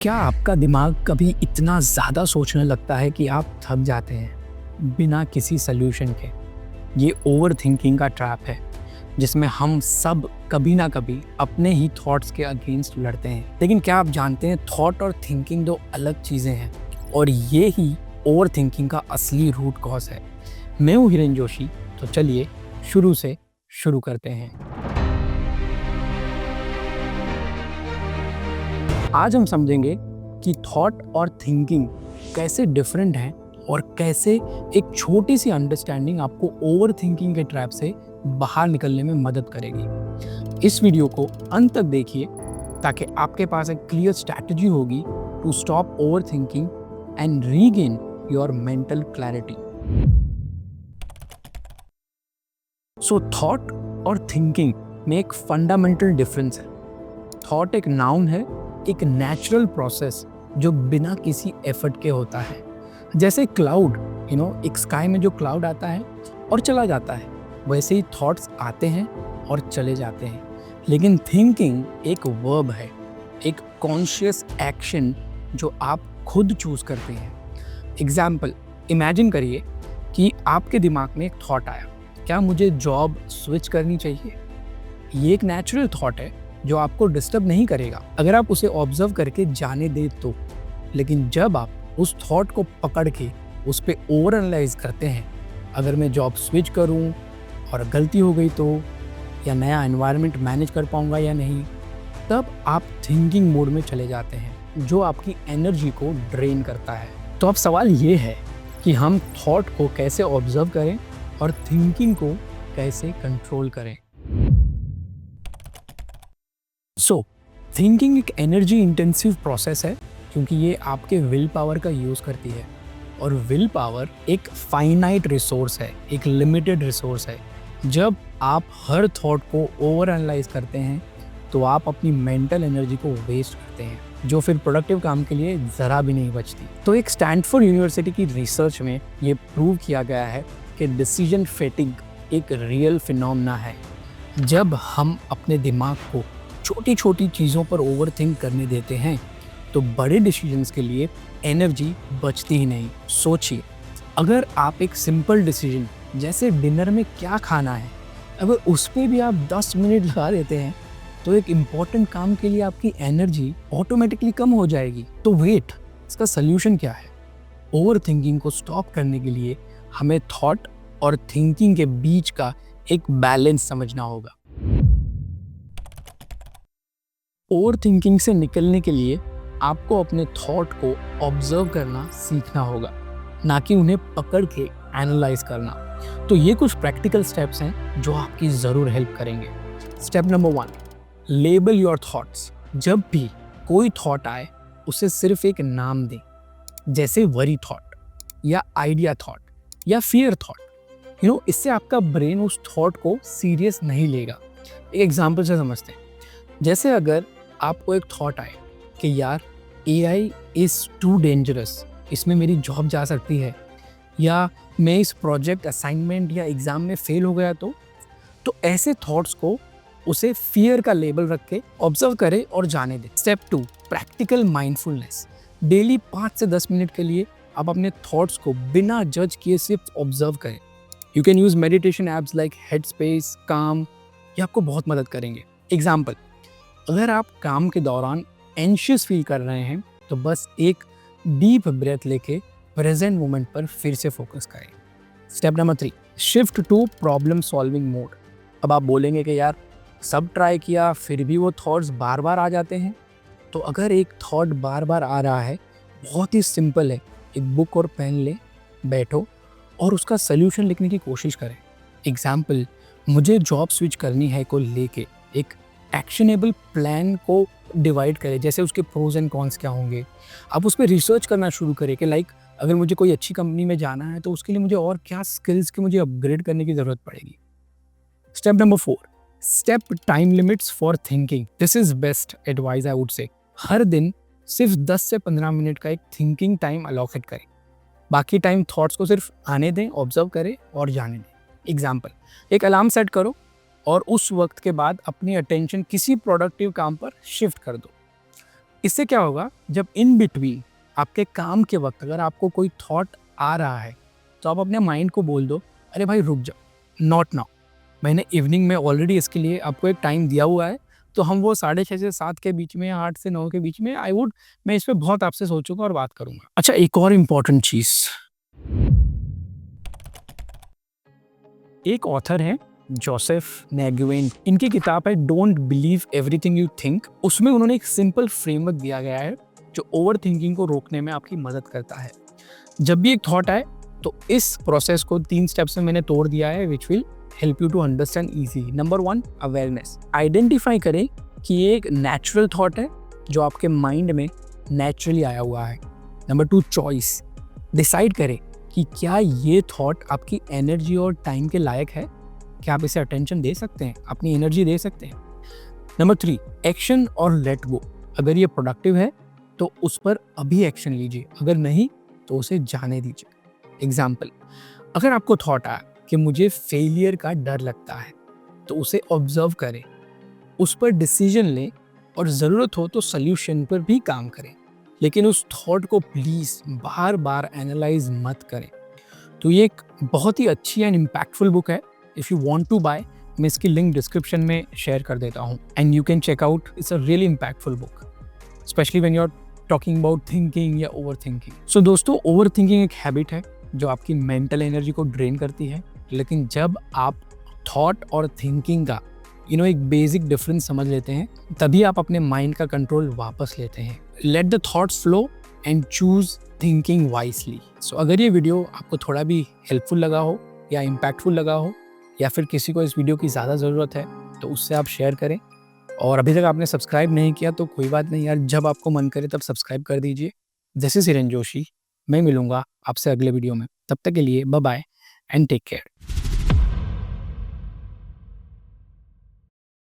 क्या आपका दिमाग कभी इतना ज़्यादा सोचने लगता है कि आप थक जाते हैं बिना किसी सल्यूशन के? ये ओवर थिंकिंग का ट्रैप है जिसमें हम सब कभी ना कभी अपने ही थॉट्स के अगेंस्ट लड़ते हैं। लेकिन क्या आप जानते हैं, थॉट और थिंकिंग दो अलग चीज़ें हैं और ये ही ओवर थिंकिंग का असली रूट कॉज है। मैं हूँ हिरेन जोशी, तो चलिए शुरू से शुरू करते हैं। आज हम समझेंगे कि थॉट और थिंकिंग कैसे डिफरेंट हैं और कैसे एक छोटी सी अंडरस्टैंडिंग आपको ओवर थिंकिंग के ट्रैप से बाहर निकलने में मदद करेगी। इस वीडियो को अंत तक देखिए ताकि आपके पास एक क्लियर स्ट्रैटेजी होगी to stop over thinking and regain your mental clarity. So thought और थिंकिंग में एक फंडामेंटल डिफरेंस है। थॉट एक नाउन है, एक नेचुरल प्रोसेस जो बिना किसी एफर्ट के होता है। जैसे क्लाउड, एक स्काई में जो क्लाउड आता है और चला जाता है, वैसे ही थॉट्स आते हैं और चले जाते हैं। लेकिन थिंकिंग एक वर्ब है, एक कॉन्शियस एक्शन जो आप खुद चूज करते हैं। एग्जाम्पल, इमेजिन करिए कि आपके दिमाग में एक थॉट आया, क्या मुझे जॉब स्विच करनी चाहिए? ये एक नेचुरल थॉट है जो आपको डिस्टर्ब नहीं करेगा अगर आप उसे ऑब्जर्व करके जाने दे तो। लेकिन जब आप उस थॉट को पकड़ के उस पे ओवर एनालाइज करते हैं, अगर मैं जॉब स्विच करूं और गलती हो गई तो, या नया एनवायरनमेंट मैनेज कर पाऊंगा या नहीं, तब आप थिंकिंग मोड में चले जाते हैं जो आपकी एनर्जी को ड्रेन करता है। तो अब सवाल ये है कि हम थॉट को कैसे ऑब्जर्व करें और थिंकिंग को कैसे कंट्रोल करें। सो थिंकिंग एक एनर्जी इंटेंसिव प्रोसेस है क्योंकि ये आपके विल पावर का यूज़ करती है और विल पावर एक फाइनाइट रिसोर्स है, एक लिमिटेड रिसोर्स है। जब आप हर थॉट को ओवर एनालाइज करते हैं तो आप अपनी मेंटल एनर्जी को वेस्ट करते हैं जो फिर प्रोडक्टिव काम के लिए ज़रा भी नहीं बचती। तो एक स्टैनफोर्ड यूनिवर्सिटी की रिसर्च में ये प्रूव किया गया है कि डिसीजन फेटिग एक रियल फिनोमेना है। जब हम अपने दिमाग को छोटी छोटी चीज़ों पर ओवरथिंक करने देते हैं तो बड़े डिसीजंस के लिए एनर्जी बचती ही नहीं। सोचिए, अगर आप एक सिंपल डिसीजन जैसे डिनर में क्या खाना है, अगर उस पर भी आप 10 मिनट लगा देते हैं तो एक इम्पॉर्टेंट काम के लिए आपकी एनर्जी ऑटोमेटिकली कम हो जाएगी। तो वेट, इसका सल्यूशन क्या है? ओवर थिंकिंग को स्टॉप करने के लिए हमें थॉट और थिंकिंग के बीच का एक बैलेंस समझना होगा। ओवर थिंकिंग से निकलने के लिए आपको अपने थॉट को ऑब्जर्व करना सीखना होगा, ना कि उन्हें पकड़ के एनालाइज करना। तो ये कुछ प्रैक्टिकल स्टेप्स हैं जो आपकी ज़रूर हेल्प करेंगे। Step number 1, label your thoughts. जब भी कोई थॉट आए उसे सिर्फ एक नाम दें, जैसे वरी थॉट या आइडिया थॉट या फियर थॉट। इससे आपका ब्रेन उस थॉट को सीरियस नहीं लेगा। एक एग्जाम्पल से समझते हैं। जैसे अगर आपको एक थॉट आए कि यार AI इज़ टू डेंजरस, इसमें मेरी जॉब जा सकती है, या मैं इस प्रोजेक्ट असाइनमेंट या एग्ज़ाम में फेल हो गया तो ऐसे थॉट्स को उसे फियर का लेबल रख के ऑब्जर्व करें और जाने दें। Step 2, practical mindfulness. डेली 5 से 10 मिनट के लिए आप अपने थॉट्स को बिना जज किए सिर्फ ऑब्जर्व करें। You can use meditation apps like headspace, काम, ये आपको बहुत मदद करेंगे। एग्जाम्पल, अगर आप काम के दौरान एंशियस फील कर रहे हैं तो बस एक डीप ब्रेथ लेके प्रेजेंट मोमेंट पर फिर से फोकस करें। Step number 3, shift to problem solving mode. अब आप बोलेंगे कि यार सब ट्राई किया फिर भी वो थॉट्स बार बार आ जाते हैं। तो अगर एक थॉट बार बार आ रहा है, बहुत ही सिंपल है, एक बुक और पेन ले, बैठो और उसका सल्यूशन लिखने की कोशिश करें। एग्जाम्पल, मुझे जॉब स्विच करनी है को लेके एक एक्शनेबल प्लान को डिवाइड करें, जैसे उसके प्रोज एंड कॉन्स क्या होंगे। आप उस पर रिसर्च करना शुरू करें कि अगर मुझे कोई अच्छी कंपनी में जाना है तो उसके लिए मुझे और क्या स्किल्स की मुझे अपग्रेड करने की ज़रूरत पड़ेगी। Step number 4, step time limits for thinking. This is best advice I would say. हर दिन सिर्फ 10 से 15 मिनट का एक थिंकिंग टाइम अलॉकेट करें। बाकी टाइम थॉट्स को सिर्फ आने दें, ऑब्जर्व करें और जाने दें। एग्जाम्पल, एक अलार्म सेट करो और उस वक्त के बाद अपनी अटेंशन किसी प्रोडक्टिव काम पर शिफ्ट कर दो। इससे क्या होगा, जब इन बिटवीन आपके काम के वक्त अगर आपको कोई थॉट आ रहा है तो आप अपने माइंड को बोल दो, अरे भाई रुक जाओ, नॉट नाउ। मैंने इवनिंग में ऑलरेडी इसके लिए आपको एक टाइम दिया हुआ है, तो हम वो 6:30 से 7 के बीच में, 8 से 9 के बीच में मैं इस पे बहुत आपसे सोचूंगा और बात करूंगा। अच्छा, एक और इम्पॉर्टेंट चीज, एक ऑथर है जोसेफ नेगुएन, इनकी किताब है don't believe everything you think. उसमें उन्होंने एक सिंपल फ्रेमवर्क दिया गया है जो ओवर थिंकिंग को रोकने में आपकी मदद करता है। जब भी एक थॉट आए तो इस प्रोसेस को 3 स्टेप्स में मैंने तोड़ दिया है, which will help you to understand easy. Number 1, awareness. Identify करें कि ये एक नेचुरल थॉट है जो आपके माइंड में नेचुरली आया हुआ है। Number 2, choice. डिसाइड करें कि क्या ये थॉट आपकी एनर्जी और टाइम के लायक है, क्या आप इसे अटेंशन दे सकते हैं, अपनी एनर्जी दे सकते हैं। नंबर 3, एक्शन और लेट गो। अगर ये प्रोडक्टिव है तो उस पर अभी एक्शन लीजिए, अगर नहीं तो उसे जाने दीजिए। एग्जाम्पल, अगर आपको थॉट आया कि मुझे फेलियर का डर लगता है तो उसे ऑब्जर्व करें, उस पर डिसीजन लें और ज़रूरत हो तो सल्यूशन पर भी काम करें, लेकिन उस थॉट को प्लीज़ बार बार एनालाइज मत करें। तो ये एक बहुत ही अच्छी एंड इम्पैक्टफुल बुक है। If you want to buy, मैं इसकी लिंक डिस्क्रिप्शन में शेयर कर देता हूँ and you can check out. It's a really impactful book, specially when you are talking about thinking या ओवर थिंकिंग। सो दोस्तों, over thinking एक हैबिट है जो आपकी मेंटल एनर्जी को ड्रेन करती है, लेकिन जब आप थॉट और थिंकिंग का एक बेसिक डिफरेंस समझ लेते हैं, तभी आप अपने माइंड का कंट्रोल वापस लेते हैं। Let the thoughts flow and choose thinking wisely. So अगर ये वीडियो आपको थोड़ा भी हेल्पफुल लगा हो या इम्पैक्टफुल लगा हो, या फिर किसी को इस वीडियो की ज़्यादा ज़रूरत है, तो उससे आप शेयर करें। और अभी तक आपने सब्सक्राइब नहीं किया तो कोई बात नहीं यार, जब आपको मन करे तब सब्सक्राइब कर दीजिए। दिस इज हिरेन जोशी, मैं मिलूंगा आपसे अगले वीडियो में। तब तक के लिए bye bye and take care.